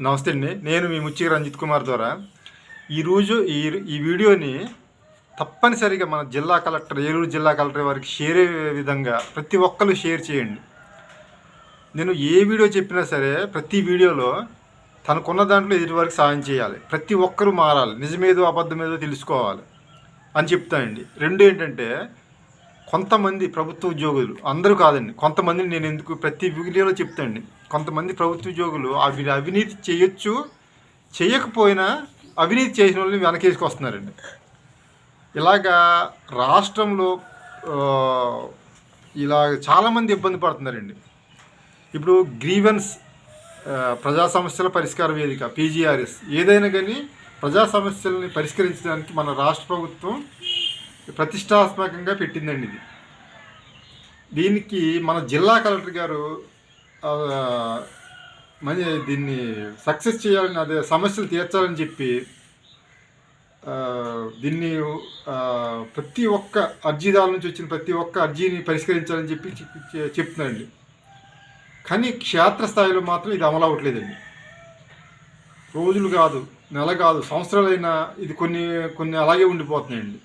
నమస్తే అండి. నేను మీ ముచ్చిగి రంజిత్ కుమార్ ద్వారా ఈరోజు ఈ వీడియోని తప్పనిసరిగా మన జిల్లా కలెక్టర్, ఏలూరు జిల్లా కలెక్టర్ వారికి షేర్ అయ్యే విధంగా ప్రతి ఒక్కరు షేర్ చేయండి. నేను ఏ వీడియో చెప్పినా సరే ప్రతి వీడియోలో తనకున్న దాంట్లో ఎదుటి వారికి సాయం చేయాలి. ప్రతి ఒక్కరూ మారాలి, నిజమేదో అబద్ధమేదో తెలుసుకోవాలి అని చెప్తానండి. రెండు ఏంటంటే, కొంతమంది ప్రభుత్వ ఉద్యోగులు, అందరూ కాదండి, కొంతమందిని నేను ఎందుకు ప్రతి వీడియోలో చెప్తానండి. కొంతమంది ప్రభుత్వ ఉద్యోగులు అవినీతి చేయొచ్చు, చేయకపోయినా అవినీతి చేసిన వాళ్ళని వెనకేసుకొస్తున్నారండి. ఇలాగా రాష్ట్రంలో ఇలా చాలామంది ఇబ్బంది పడుతున్నారండి. ఇప్పుడు గ్రీవెన్స్, ప్రజా సమస్యల పరిష్కార వేదిక, PGRS, ఏదైనా కానీ ప్రజా సమస్యలని పరిష్కరించడానికి మన రాష్ట్ర ప్రభుత్వం ప్రతిష్టాత్మకంగా పెట్టిందండి. దీనికి మన జిల్లా కలెక్టర్ గారు దీన్ని సక్సెస్ చేయాలని, అదే సమస్యలు తీర్చాలని చెప్పి దీన్ని ప్రతి ఒక్క అర్జీదారుల నుంచి వచ్చిన ప్రతి ఒక్క అర్జీని పరిష్కరించాలని చెప్పి చెప్తున్నారండి. కానీ క్షేత్రస్థాయిలో మాత్రం ఇది అమలు అవ్వట్లేదండి. రోజులు కాదు, నెల కాదు, సంవత్సరాలైనా ఇది కొన్ని అలాగే ఉండిపోతున్నాయండి.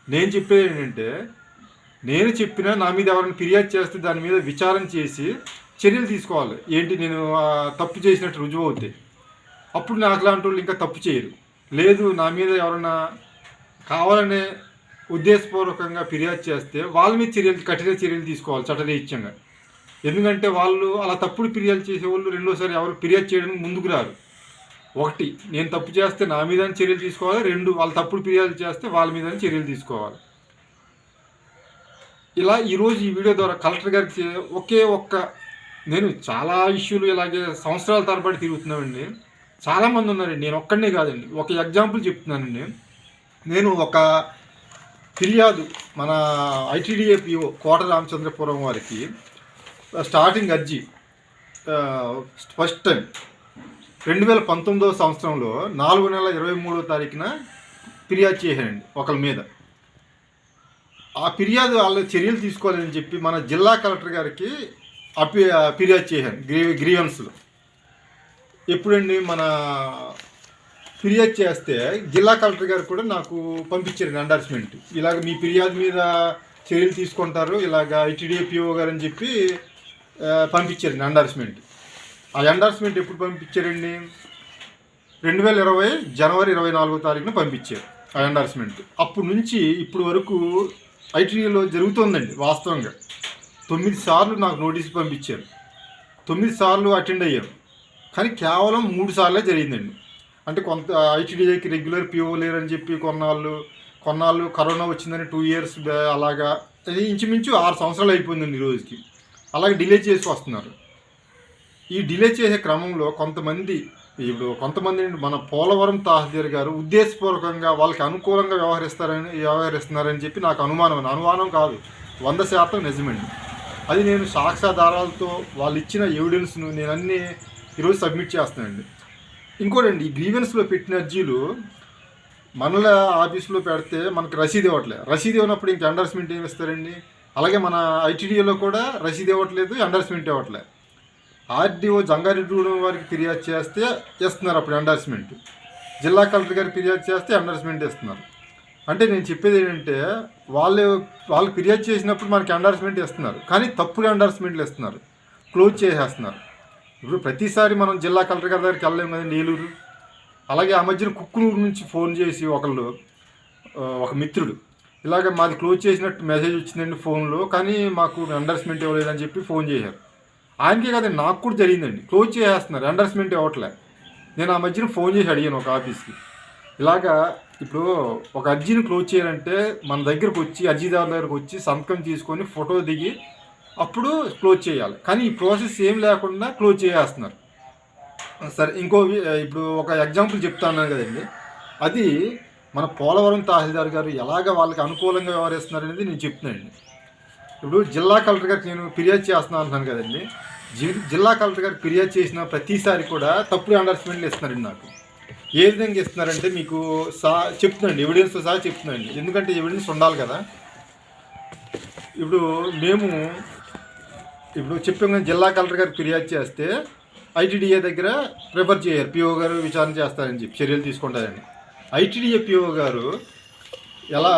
నేను చెప్పేది ఏంటంటే, నేను చెప్పినా నా మీద ఎవరైనా ఫిర్యాదు చేస్తే దాని మీద విచారణ చేసి చర్యలు తీసుకోవాలి. ఏంటి, నేను తప్పు చేసినట్టు రుజువు అవుతాయి. అప్పుడు నాకు లాంటి వాళ్ళు ఇంకా తప్పు చేయరు. లేదు, నా మీద ఎవరైనా కావాలనే ఉద్దేశపూర్వకంగా ఫిర్యాదు చేస్తే వాళ్ళ మీద కఠిన చర్యలు తీసుకోవాలి చట్టరీత్యంగా. ఎందుకంటే వాళ్ళు అలా తప్పుడు ఫిర్యాదు చేసేవాళ్ళు రెండోసారి ఎవరు ఫిర్యాదు చేయడానికి ముందుకు రారు. ఒకటి, నేను తప్పు చేస్తే నా మీద చర్యలు తీసుకోవాలి. రెండు, వాళ్ళు తప్పుడు ఫిర్యాదు చేస్తే వాళ్ళ మీద చర్యలు తీసుకోవాలి. ఇలా ఈరోజు ఈ వీడియో ద్వారా కలెక్టర్ గారికి నేను చాలా ఇష్యూలు ఇలాగే సంవత్సరాల తరబడి తిరుగుతున్నామండి. చాలామంది ఉన్నారండి, నేను ఒక్కడనే కాదండి. ఒక ఎగ్జాంపుల్ చెప్తున్నానండి. నేను ఒక ఫిర్యాదు మన ITDA PO కోట రామచంద్రపురం వారికి స్టార్టింగ్ అర్జీ ఫస్ట్ టైం 2019వ సంవత్సరంలో 4 నెలల 23వ తారీఖున ఫిర్యాదు చేశానండి ఒకరి మీద. ఆ ఫిర్యాదు వాళ్ళ చర్యలు తీసుకోవాలని చెప్పి మన జిల్లా కలెక్టర్ గారికి ఫిర్యాదు చేశాను గ్రీవెన్స్లో. ఎప్పుడండి, మన ఫిర్యాదు చేస్తే జిల్లా కలెక్టర్ గారు కూడా నాకు పంపించారు ఎండార్స్మెంట్. ఇలాగ మీ ఫిర్యాదు మీద చర్యలు తీసుకుంటారు, ఇలాగ ITDA PO గారు అని చెప్పి పంపించారు ఎండార్స్మెంట్. ఆ ఎండార్స్మెంట్ ఎప్పుడు పంపించారండి? 2020 జనవరి 24వ తారీఖున పంపించారు ఆ ఎండార్స్మెంట్. అప్పటి నుంచి ఇప్పుడు వరకు ITDAలో జరుగుతుందండి. వాస్తవంగా 9 సార్లు నాకు నోటీసులు పంపించారు. 9 సార్లు అటెండ్ అయ్యాను, కానీ కేవలం 3 సార్లే జరిగిందండి. అంటే కొంత ITDAకి రెగ్యులర్ PO లేరని చెప్పి కొన్నాళ్ళు కరోనా వచ్చిందని 2 ఇయర్స్ అలాగా, అది ఇంచుమించు 6 సంవత్సరాలు అయిపోయిందండి ఈ రోజుకి. అలాగే డిలే చేసి వస్తున్నారు. ఈ డిలే చేసే క్రమంలో కొంతమంది మన పోలవరం తహసీల్దార్ గారు ఉద్దేశపూర్వకంగా వాళ్ళకి అనుకూలంగా వ్యవహరిస్తున్నారని చెప్పి నాకు అనుమానం కాదు, 100% నిజమండి. అది నేను సాక్ష్యాధారాలతో వాళ్ళు ఇచ్చిన ఎవిడెన్స్ను నేను అన్నీ ఈరోజు సబ్మిట్ చేస్తానండి. ఇంకోటండి, ఈ గ్రీవెన్స్లో పెట్టిన అర్జీలు మనల ఆఫీసులో పెడితే మనకు రసీదు ఇవ్వట్లేదు. రసీదు ఇవ్వనప్పుడు ఇంక ఎండార్స్మెంట్ ఏమి ఇస్తారండి? అలాగే మన ITDAలో కూడా రసీదు ఇవ్వట్లేదు, ఎండార్స్మెంట్ ఇవ్వట్లేదు. RDO జంగారెడ్డిగూడెం వారికి ఫిర్యాదు చేస్తే ఇస్తున్నారు అప్పుడు ఎండార్స్మెంట్. జిల్లా కలెక్టర్ గారికి ఫిర్యాదు చేస్తే ఎండార్స్మెంట్ ఇస్తున్నారు. అంటే నేను చెప్పేది ఏంటంటే, వాళ్ళు ఫిర్యాదు చేసినప్పుడు మనకి ఎండార్స్మెంట్ ఇస్తున్నారు, కానీ తప్పుడు ఎండార్స్మెంట్లు ఇస్తున్నారు, క్లోజ్ చేసేస్తున్నారు. ఇప్పుడు ప్రతిసారి మనం జిల్లా కలెక్టర్ గారి దగ్గరికి వెళ్ళలేము కదండి, ఏలూరు. అలాగే ఆ మధ్యన కుక్కునూరు నుంచి ఫోన్ చేసి ఒక మిత్రుడు ఇలాగ మాది క్లోజ్ చేసినట్టు మెసేజ్ వచ్చిందండి ఫోన్లో, కానీ మాకు ఎండార్స్మెంట్ ఇవ్వలేదని చెప్పి ఫోన్ చేశారు. ఆయనకే కదండి, నాకు కూడా జరిగిందండి. క్లోజ్ చేసేస్తున్నారు, ఎండార్స్మెంట్ ఇవ్వట్లే. నేను ఆ మధ్యన ఫోన్ చేసి అడిగాను ఒక ఆఫీస్కి. ఇలాగా ఇప్పుడు ఒక అర్జీని క్లోజ్ చేయాలంటే మన దగ్గరకు వచ్చి, అర్జీదారు దగ్గరకు వచ్చి సంతకం తీసుకొని ఫోటో దిగి అప్పుడు క్లోజ్ చేయాలి. కానీ ఈ ప్రాసెస్ ఏం లేకుండా క్లోజ్ చేసేస్తున్నారు. సరే, ఇప్పుడు ఒక ఎగ్జాంపుల్ చెప్తాను కదండి. అది మన పోలవరం తహసీల్దార్ గారు ఎలాగ వాళ్ళకి అనుకూలంగా వ్యవహరిస్తున్నారు అనేది నేను చెప్తున్నానండి. ఇప్పుడు జిల్లా కలెక్టర్ గారికి నేను ఫిర్యాదు చేస్తున్నాను అంటున్నాను కదండి. జిల్లా కలెక్టర్ గారికి ఫిర్యాదు చేసిన ప్రతిసారి కూడా తప్పుడు ఎండార్స్మెంట్లు ఇస్తున్నారండి నాకు. ఏ విధంగా ఇస్తున్నారంటే మీకు చెప్తున్నాండి, ఎవిడెన్స్తో సహా చెప్తున్నాండి. ఎందుకంటే ఎవిడెన్స్ ఉండాలి కదా. ఇప్పుడు చెప్పాం కానీ జిల్లా కలెక్టర్ గారికి ఫిర్యాదు చేస్తే ఐటీడీఏ దగ్గర ప్రిఫర్ చేయరు, పిఓ గారు విచారణ చేస్తారని చెప్పి చర్యలు తీసుకుంటారని. ఐటీడీఏ పిఓ గారు ఎలా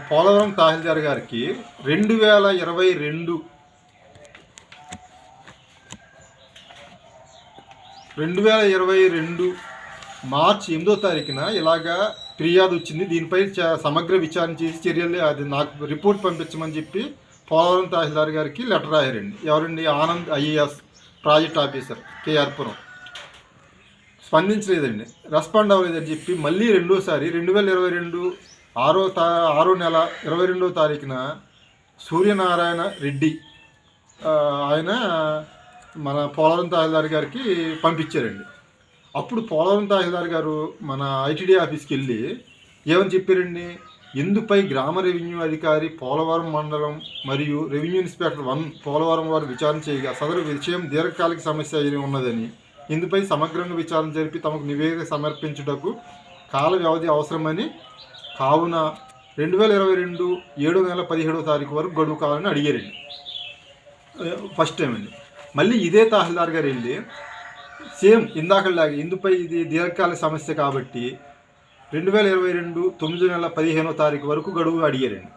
పోలవరం తహసీల్దార్ గారికి 2022 మార్చి 8వ తారీఖున ఇలాగా ఫిర్యాదు వచ్చింది, దీనిపై సమగ్ర విచారణ చేసి చర్యలు అది నాకు రిపోర్ట్ పంపించమని చెప్పి పోలవరం తహసీల్దార్ గారికి లెటర్ రాయారండి. ఎవరండి? Anand IAS project officer, KR Puram. స్పందించలేదండి, రెస్పాండ్ అవ్వలేదని చెప్పి మళ్ళీ రెండోసారి 2022 6వ నెల 22వ తారీఖున సూర్యనారాయణ రెడ్డి ఆయన మన పోలవరం తహసీల్దార్ గారికి పంపించారండి. అప్పుడు పోలవరం తహసీల్దార్ గారు మన ఐటీడీ ఆఫీస్కి వెళ్ళి ఏమని చెప్పారండి? ఇందుపై గ్రామ రెవెన్యూ అధికారి పోలవరం మండలం మరియు రెవెన్యూ ఇన్స్పెక్టర్ 1 పోలవరం వారు విచారణ చేయగా సదరు విషయం దీర్ఘకాలిక సమస్య అయి ఉన్నదని, ఇందుపై సమగ్రంగా విచారణ జరిపి తమకు నివేదిక సమర్పించుటకు కాల వ్యవధి అవసరమని, కావున 2022 7వ నెల 17వ తారీఖు వరకు గడువు కావాలని అడిగారండి. ఫస్ట్ టైం అండి. మళ్ళీ ఇదే తహసీల్దార్ గారు వెళ్ళి సేమ్ ఇందాకలాగా ఇందుపై ఇది దీర్ఘకాలిక సమస్య కాబట్టి 2022 9వ నెల 15వ తారీఖు వరకు గడువు అడిగారండి.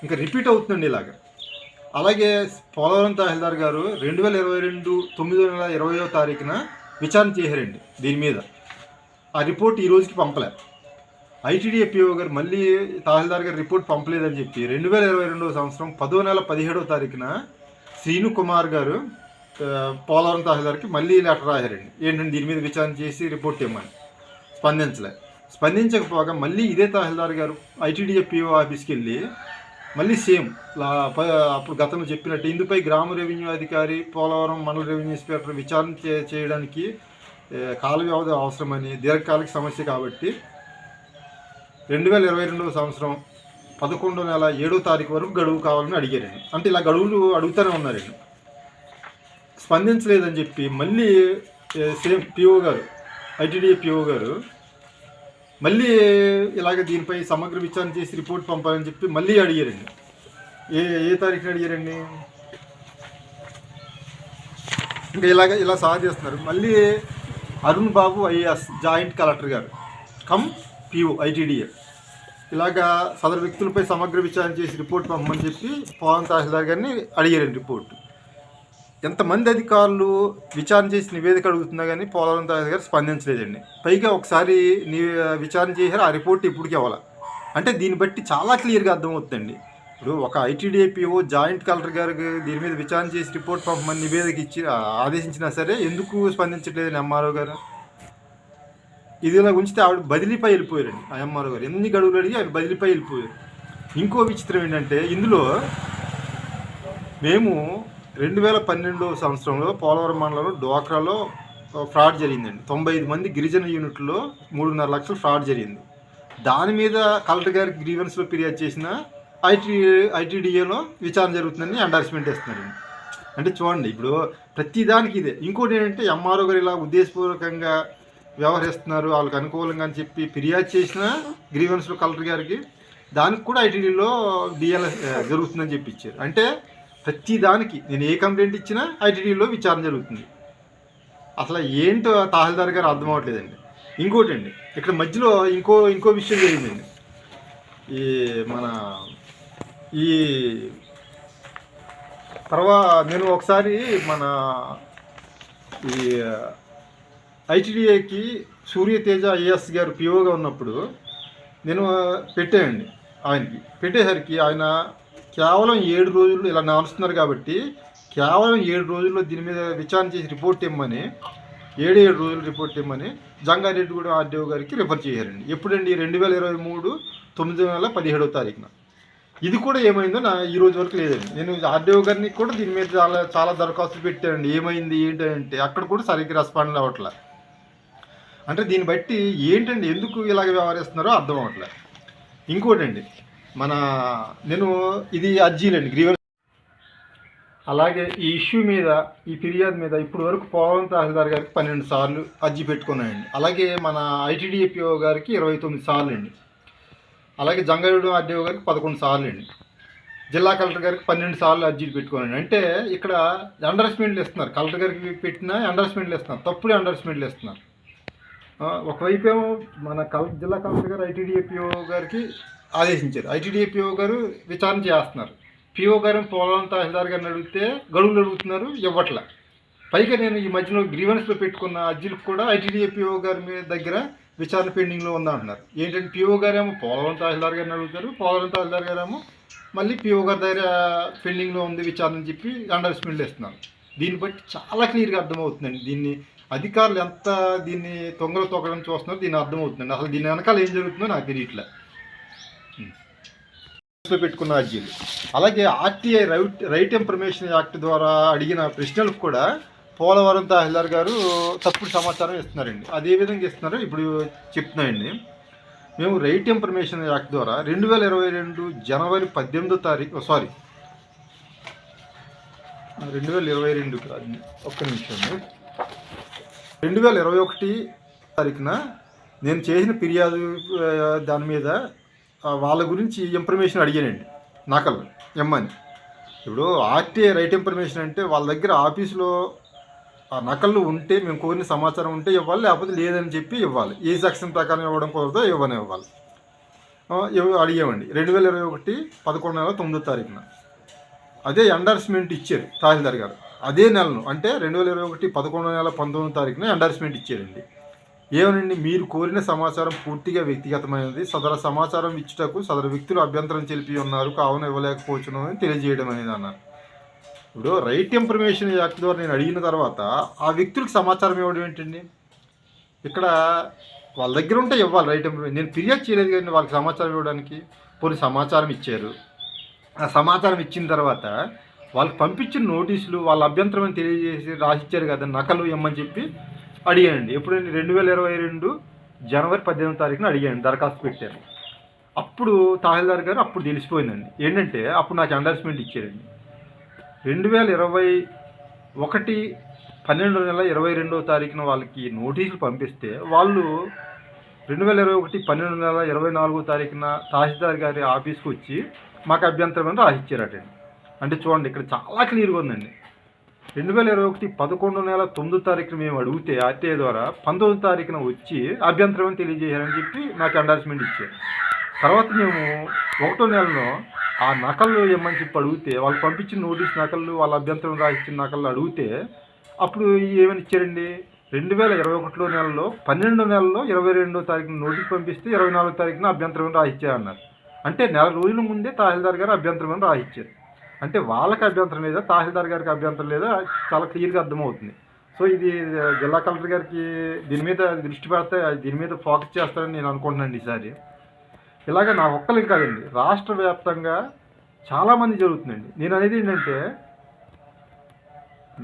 ఇంకా రిపీట్ అవుతుందండి ఇలాగా. అలాగే పోలవరం తహసీల్దార్ గారు 2022 9వ నెల 20వ తారీఖున విచారణ చేశారండి దీని మీద. ఆ రిపోర్ట్ ఈ రోజుకి పంపలే. ఐటీడీఏ పిఓ గారు మళ్ళీ తహసీల్దార్ గారు రిపోర్ట్ పంపలేదని చెప్పి 2022వ సంవత్సరం 10వ నెల 17వ తారీఖున శ్రీను కుమార్ గారు పోలవరం తహసీల్దార్కి మళ్ళీ లెటర్ రాశారండి. ఏంటంటే దీని మీద విచారణ చేసి రిపోర్ట్ ఇవ్వమని. స్పందించకపోగా మళ్ళీ ఇదే తహసీల్దార్ గారు ఐటీడీఏ పిఓ ఆఫీస్కి వెళ్ళి మళ్ళీ సేమ్ అప్పుడు గతంలో చెప్పినట్టు ఇందుపై గ్రామ రెవెన్యూ అధికారి పోలవరం మండల రెవెన్యూ ఇన్స్పెక్టర్ విచారణ చేయడానికి కాల వ్యవధి అవసరమని, దీర్ఘకాలిక సమస్య కాబట్టి 2022వ సంవత్సరం 11వ నెల 7వ తారీఖు వరకు గడువు కావాలని అడిగారండి. అంటే ఇలా గడువులు అడుగుతూనే ఉన్నారండి. స్పందించలేదని చెప్పి మళ్ళీ సేమ్ పిఓ గారు, ఐటీడీఏ పిఓ గారు మళ్ళీ ఇలాగ దీనిపై సమగ్ర విచారణ చేసి రిపోర్ట్ పంపాలని చెప్పి మళ్ళీ అడిగారండి. ఏ తారీఖున అడిగారండి? ఇంకా ఇలా సాధిస్తున్నారు. మళ్ళీ అరుణ్ బాబు ఐఏఎస్ జాయింట్ కలెక్టర్ గారు కమ్ పిఓ ఐటీడీఏ ఇలాగా సదరు వ్యక్తులపై సమగ్ర విచారణ చేసి రిపోర్ట్ పంపమని చెప్పి పోలవరం తహసీల్దార్ గారిని అడిగారండి రిపోర్ట్. ఎంతమంది అధికారులు విచారణ చేసి నివేదిక అడుగుతున్నా కానీ పోలవరం తహసీల్దార్ గారు స్పందించలేదండి. పైగా ఒకసారి విచారణ చేశారు, ఆ రిపోర్ట్ ఇప్పటికి అవ్వాలి. అంటే దీన్ని బట్టి చాలా క్లియర్గా అర్థమవుతుందండి. ఇప్పుడు ఒక ఐటీడీఏ పిఓ జాయింట్ కలెక్టర్ గారికి దీని మీద విచారణ చేసి రిపోర్ట్ పంపమని నివేదిక ఇచ్చి ఆదేశించినా సరే ఎందుకు స్పందించట్లేదని ఎంఆర్ఓ గారు. ఇది ఇలా ఉంచితే ఆవిడ బదిలీపై వెళ్ళిపోయారండి. ఆ ఎంఆర్ఓ గారు ఎన్ని గడువులు అడిగి ఆవిడ బదిలీపై వెళ్ళిపోయారు. ఇంకో విచిత్రం ఏంటంటే ఇందులో మేము 2012వ సంవత్సరంలో పోలవరం మండలంలో డ్వాక్రాలో ఫ్రాడ్ జరిగిందండి. 95 మంది గిరిజన యూనిట్లో 3.5 లక్షలు ఫ్రాడ్ జరిగింది. దాని మీద కలెక్టర్ గారికి గ్రీవెన్స్లో ఫిర్యాదు చేసిన ఐటీడీఏలో విచారణ జరుగుతుందని ఎండార్స్మెంట్ ఇస్తున్నారండి. అంటే చూడండి, ఇప్పుడు ప్రతిదానికి ఇదే. ఇంకోటి ఏంటంటే ఎంఆర్ఓ గారు ఇలా ఉద్దేశపూర్వకంగా వ్యవహరిస్తున్నారు వాళ్ళకి అనుకూలంగా అని చెప్పి ఫిర్యాదు చేసిన గ్రీవెన్స్లో కలెక్టర్ గారికి దానికి కూడా ఐటీడీలో డిఎల్ఎస్ జరుగుతుందని చెప్పి ఇచ్చారు. అంటే ప్రతి దానికి నేను ఏ కంప్లైంట్ ఇచ్చినా ఐటీడీలో విచారణ జరుగుతుంది. అసలు ఏంటో తహసీల్దార్ గారు అర్థం అవ్వట్లేదండి. ఇంకోటి అండి, ఇక్కడ మధ్యలో ఇంకో విషయం జరిగిందండి. ఈ తర్వాత నేను ఒకసారి మన ఈ ఐటీడీఏకి సూర్యతేజ ఐఏఎస్ గారు పిఓగా ఉన్నప్పుడు నేను పెట్టానండి. ఆయనకి పెట్టేసరికి ఆయన కేవలం 7 రోజులు ఇలా నడుస్తున్నారు కాబట్టి కేవలం 7 రోజుల్లో దీని మీద విచారణ చేసి రిపోర్ట్ ఇవ్వమని 7 రోజులు రిపోర్ట్ ఇవ్వమని జంగారెడ్డిగూడ ఆర్డీఓ గారికి రిఫర్ చేశారండి. ఎప్పుడండి? 2023 9వ నెల 17వ తారీఖున. ఇది కూడా ఏమైందో ఈ రోజు వరకు లేదండి. నేను ఆర్డీఓ గారిని కూడా దీని మీద చాలా దరఖాస్తులు పెట్టానండి. ఏమైంది ఏంటంటే అక్కడ కూడా సరిగ్గా రెస్పాండ్ అవ్వట్లే. అంటే దీన్ని బట్టి ఏంటండి ఎందుకు ఇలాగ వ్యవహరిస్తున్నారో అర్థం అవ్వట్లే. ఇంకోటండి, నేను ఇది అర్జీలండి గ్రీవెన్స్. అలాగే ఈ ఇష్యూ మీద, ఈ ఫిర్యాదు మీద ఇప్పటి వరకు పోలవరం తహసీల్దార్ గారికి 12 సార్లు అర్జీ పెట్టుకున్నాయండి. అలాగే మన ఐటీడీఏపీఓ గారికి 29 సార్లు అండి. అలాగే జంగారెడ్డి ఆర్డీఓ గారికి 11 సార్లు అండి. జిల్లా కలెక్టర్ గారికి 12 సార్లు అర్జీలు పెట్టుకోనండి. అంటే ఇక్కడ ఎండర్స్మెంట్లు ఇస్తున్నారు. కలెక్టర్ గారికి పెట్టినా ఎండర్స్మెంట్లు ఇస్తున్నారు, తప్పుడు ఎండర్స్మెంట్లు ఇస్తున్నారు. ఒకవైపు ఏమో మన జిల్లా కలెక్టర్ గారు ఐటీడీఏపీఓ గారికి ఆదేశించారు. ఐటీడీఏపీఓ గారు విచారణ చేస్తున్నారు. పిఓ గారు పోలవరం తహసీల్దార్ గారిని అడిగితే గడువులు అడుగుతున్నారు, ఇవ్వట్లే. పైగా నేను ఈ మధ్యలో గ్రీవెన్స్లో పెట్టుకున్న అర్జీలకు కూడా ఐటీడీఏపీఓ గారి మీద దగ్గర విచారణ పెండింగ్లో ఉందంటున్నారు. ఏంటంటే పిఓ గారేమో పోలవరం తహసీల్దార్ గారిని అడుగుతారు, పోలవరం తహసీల్దార్ గారేమో మళ్ళీ పిఓ గారి దగ్గర పెండింగ్లో ఉంది విచారణ అని చెప్పి అండర్స్మెంట్లు ఇస్తున్నారు. దీన్ని బట్టి చాలా క్లియర్గా అర్థమవుతుందండి. దీన్ని అధికారులు ఎంత దీన్ని తొంగలు తొక్కడం చూస్తున్నారో దీన్ని అర్థమవుతుందండి. అసలు దీని వెనకాల ఏం జరుగుతుందో నాకు తెలియట్లే. పెట్టుకున్న అర్జీలు, అలాగే ఆర్టీఐ రైట్ ఇన్ఫర్మేషన్ యాక్ట్ ద్వారా అడిగిన ప్రశ్నలకు కూడా పోలవరం తహసీల్దార్ గారు తప్పుడు సమాచారం ఇస్తున్నారండి. అదే విధంగా ఇస్తున్నారు. ఇప్పుడు చెప్తున్నాయండి, మేము రైట్ ఇన్ఫర్మేషన్ యాక్ట్ ద్వారా 2022 జనవరి 18వ తారీఖు 2022 ఒక్క నిమిషం 2021 తారీఖున నేను చేసిన ఫిర్యాదు దాని మీద వాళ్ళ గురించి ఇన్ఫర్మేషన్ అడిగానండి, నకలు ఇమ్మని. ఇప్పుడు ఆర్టీఐ రైట్ ఇన్ఫర్మేషన్ అంటే వాళ్ళ దగ్గర ఆఫీసులో ఆ నకళ్ళు ఉంటే, మేము కోరిన సమాచారం ఉంటే ఇవ్వాలి, లేకపోతే లేదని చెప్పి ఇవ్వాలి. ఏ సెక్షన్ ప్రకారం ఇవ్వడం కుదరదో ఇవ్వని ఇవ్వాలి. అడిగామండి 2021 11/9వ తారీఖున. అదే ఎండార్స్మెంట్ ఇచ్చారు తహసీల్దార్ గారు. అదే నెలను అంటే 2021 11/19వ తారీఖున ఎండార్స్మెంట్ ఇచ్చారండి. ఏమనండి, మీరు కోరిన సమాచారం పూర్తిగా వ్యక్తిగతమైనది, సదరు సమాచారం ఇచ్చుటకు సదరు వ్యక్తులు అభ్యంతరం తెలిపి ఉన్నారు, కావున ఇవ్వలేకపోవచ్చును అని తెలియజేయడం అనేది అన్నారు. ఇప్పుడు రైట్ ఇన్ఫర్మేషన్ యాక్ట్ ద్వారా నేను అడిగిన తర్వాత ఆ వ్యక్తులకు సమాచారం ఇవ్వడం ఏంటండి? ఇక్కడ వాళ్ళ దగ్గర ఉంటే ఇవ్వాలి రైట్ ఇన్ఫర్మేషన్. నేను ఫిర్యాదు చేయలేదు కానీ వాళ్ళకి సమాచారం ఇవ్వడానికి. పోనీ సమాచారం ఇచ్చారు, ఆ సమాచారం ఇచ్చిన తర్వాత వాళ్ళకి పంపించిన నోటీసులు వాళ్ళ అభ్యంతరం అని తెలియజేసి రాసిచ్చారు కదా, నకలు ఇమ్మని చెప్పి అడిగానండి. ఎప్పుడండి 2022 జనవరి 18వ తారీఖున అడిగాను, దరఖాస్తు పెట్టాను. అప్పుడు తహసీల్దార్ గారు అప్పుడు తెలిసిపోయిందండి. ఏంటంటే అప్పుడు నాకు ఎండార్స్మెంట్ ఇచ్చారండి. 2021 12/22వ తారీఖున వాళ్ళకి నోటీసులు పంపిస్తే వాళ్ళు 2021 12/24వ తారీఖున తహసీల్దార్ గారి ఆఫీస్కి వచ్చి మాకు అభ్యంతరం అని రాసిచ్చారటండి. అంటే చూడండి, ఇక్కడ చాలా క్లియర్గా ఉందండి. 2021 11/9వ తారీఖున మేము అడిగితే ఆర్టీఐ ద్వారా 19వ తారీఖున వచ్చి అభ్యంతరం అని తెలియజేయాలని చెప్పి నాకు ఎండార్స్మెంట్ ఇచ్చారు. తర్వాత మేము 1వ నెలలో ఆ నకళ్ళు ఇమ్మని చెప్పి అడిగితే వాళ్ళు పంపించిన నోటీస్ నకళ్ళు, వాళ్ళ అభ్యంతరం రాసిచ్చిన నకళ్ళు అడిగితే అప్పుడు ఏమని ఇచ్చారండి, 2021 నెలలో 12వ నెలలో 22వ తారీఖున నోటీస్ పంపిస్తే 24వ తారీఖున అభ్యంతరం రాసిచ్చారన్నారు. అంటే నెల రోజుల ముందే తహసీల్దార్ గారు అభ్యంతరం రాసిచ్చారు. అంటే వాళ్ళకి అభ్యంతరం లేదా, తహసీల్దార్ గారికి అభ్యంతరం లేదా, చాలా క్లియర్గా అర్థమవుతుంది. సో ఇది జిల్లా కలెక్టర్ గారికి దీని మీద దృష్టి పెడితే దీని మీద ఫోకస్ చేస్తారని నేను అనుకుంటున్నాను ఈసారి. ఇలాగ నా ఒక్కరికి కాదండి, రాష్ట్ర వ్యాప్తంగా చాలామంది జరుగుతుందండి. నేను అనేది ఏంటంటే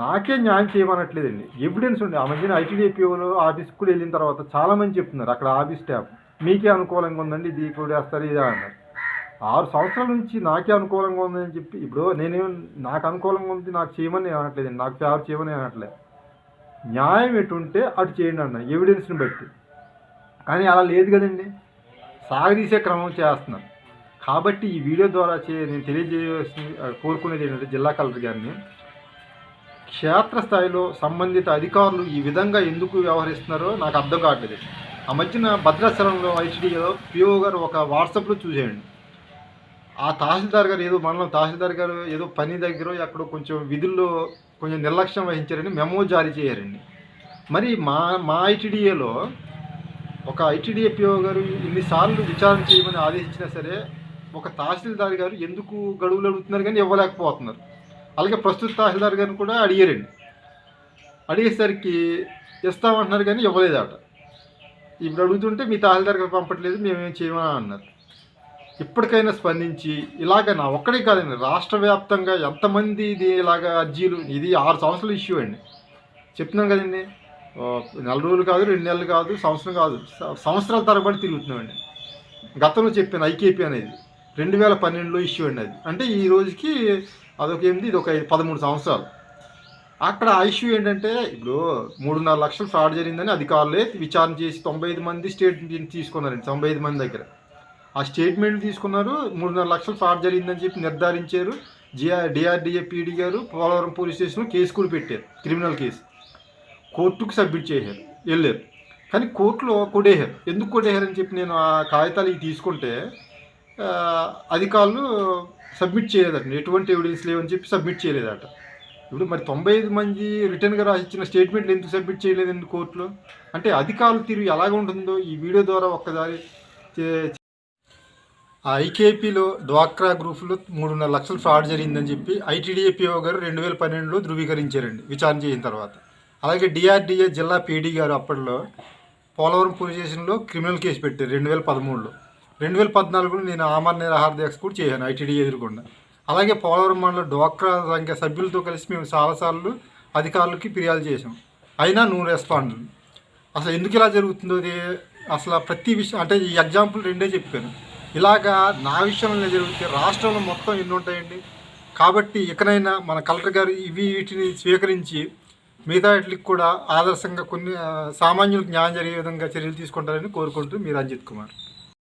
నాకే న్యాయం చేయమనట్లేదండి, ఎవిడెన్స్ ఉంది. ఆ మధ్యన ఐటీడీపీఓలో ఆఫీస్కి కూడా వెళ్ళిన తర్వాత చాలామంది చెప్తున్నారు, అక్కడ ఆఫీస్ స్టాఫ్ మీకే అనుకూలంగా ఉందండి, ఇది కూడా వేస్తారు ఇదే అన్నారు. 6 సంవత్సరాల నుంచి నాకే అనుకూలంగా ఉందని చెప్పి, ఇప్పుడు నాకు అనుకూలంగా ఉంది నాకు చేయమని అనట్లేదండి, నాకు ఫేవర్ చేయమని అనట్లేదు. న్యాయం ఎటుంటే అటు చేయండి అన్న ఎవిడెన్స్ని బట్టి. కానీ అలా లేదు కదండి, సాగదీసే క్రమం చేస్తున్నాను. కాబట్టి ఈ వీడియో ద్వారా నేను కోరుకునేది ఏంటంటే జిల్లా కలెక్టర్ గారిని, క్షేత్రస్థాయిలో సంబంధిత అధికారులు ఈ విధంగా ఎందుకు వ్యవహరిస్తున్నారో నాకు అర్థం కావట్లేదు. ఆ మధ్యన భద్రాచలంలో ఐటీడీలో పిఓ గారు ఒక వాట్సాప్లో చూసేయండి, ఆ తహసీల్దార్ గారు తహసీల్దార్ గారు ఏదో పని దగ్గర ఎక్కడో కొంచెం విధుల్లో కొంచెం నిర్లక్ష్యం వహించారని మెమో జారీ చేయారండి. మరి మా ఐటీడీఏలో ఒక ఐటీడీఏపీఓ గారు ఇన్నిసార్లు విచారణ చేయమని ఆదేశించినా సరే ఒక తహసీల్దార్ గారు ఎందుకు గడువులు అడుగుతున్నారు కానీ ఇవ్వలేకపోతున్నారు. అలాగే ప్రస్తుత తహసీల్దార్ గారిని కూడా అడిగారండి, అడిగేసరికి ఇస్తామంటున్నారు కానీ ఇవ్వలేదట. ఇప్పుడు అడుగుతుంటే మీ తహసీల్దార్ గారు పంపట్లేదు, మేమేం చేయమని అన్నారు. ఇప్పటికైనా స్పందించి ఇలాగ నా ఒక్కడే కాదండి, రాష్ట్ర వ్యాప్తంగా ఎంతమంది ఇది ఇలాగ అర్జీలు, ఇది 6 సంవత్సరాల ఇష్యూ అండి. చెప్తున్నాను కదండి, నెల రోజులు కాదు, 2 నెలలు కాదు, సంవత్సరం కాదు, సంవత్సరాల తరబడి తిరుగుతున్నామండి. గతంలో చెప్పాను ఐకేపీ అనేది 2012లో ఇష్యూ అండి అది. అంటే ఈ రోజుకి ఇది ఒక 13 సంవత్సరాలు. అక్కడ ఆ ఇష్యూ ఏంటంటే ఇప్పుడు 3.5 లక్షలు ఫ్రాడ్ జరిగిందని అధికారులే విచారణ చేసి 95 మంది స్టేట్మెంట్ తీసుకున్నారండి, 95 మంది దగ్గర. ఆ స్టేట్మెంట్ తీసుకున్నారు. 3.5 లక్షలు ఫ్రాడ్ జరిగిందని చెప్పి నిర్ధారించారు. డిఆర్డీఏ పీడీ గారు పోలవరం పోలీస్ స్టేషన్లో కేసు కూడా పెట్టారు, క్రిమినల్ కేసు. కోర్టుకు సబ్మిట్ చేశారు, వెళ్ళారు. కానీ కోర్టులో కొట్టేశారు. ఎందుకు కొట్టేశారని చెప్పి నేను ఆ కాగితాలు తీసుకుంటే అధికారులు సబ్మిట్ చేయలేదట, ఎటువంటి ఎవిడెన్స్ లేవని చెప్పి సబ్మిట్ చేయలేదట. ఇప్పుడు మరి 95 మంది రిటర్న్గా రాసిచ్చిన స్టేట్మెంట్లు ఎందుకు సబ్మిట్ చేయలేదండి కోర్టులో? అంటే అధికారుల తీరు ఎలాగ ఉంటుందో ఈ వీడియో ద్వారా ఒక్కసారి ఆ ఐకేపీలో డ్వాక్రా గ్రూపులో 3.5 లక్షలు ఫ్రాడ్ జరిగిందని చెప్పి ఐటీడీఏపీఓ గారు 2012లో ధృవీకరించారండి విచారణ చేసిన తర్వాత. అలాగే డిఆర్డీఏ జిల్లా పీడీ గారు అప్పట్లో పోలవరం పోలీస్ స్టేషన్లో క్రిమినల్ కేసు పెట్టారు 2013లో. 2014లో నేను ఆమరణ నిరాహార దీక్ష కూడా చేశాను ఐటీడీఏ ఎదురుకుండా. అలాగే పోలవరం మండలం డ్వాక్రా సంఖ్య సభ్యులతో కలిసి మేము చాలాసార్లు అధికారులకి ఫిర్యాదు చేసాం, అయినా నో రెస్పాండ్. అసలు ఎందుకు ఇలా జరుగుతుందో అసలు ప్రతి విషయం, అంటే ఈ ఎగ్జాంపుల్ 2 చెప్పాను. ఇలాగా నా విషయంలో జరిగితే రాష్ట్రంలో మొత్తం ఎన్ని ఉంటాయండి. కాబట్టి ఇకనైనా మన కలెక్టర్ గారు వీటిని స్వీకరించి మిగతా వాటికి కూడా ఆదర్శంగా కొన్ని సామాన్యులకు న్యాయం జరిగే విధంగా చర్యలు తీసుకుంటారని కోరుకుంటూ మీ రంజిత్ కుమార్.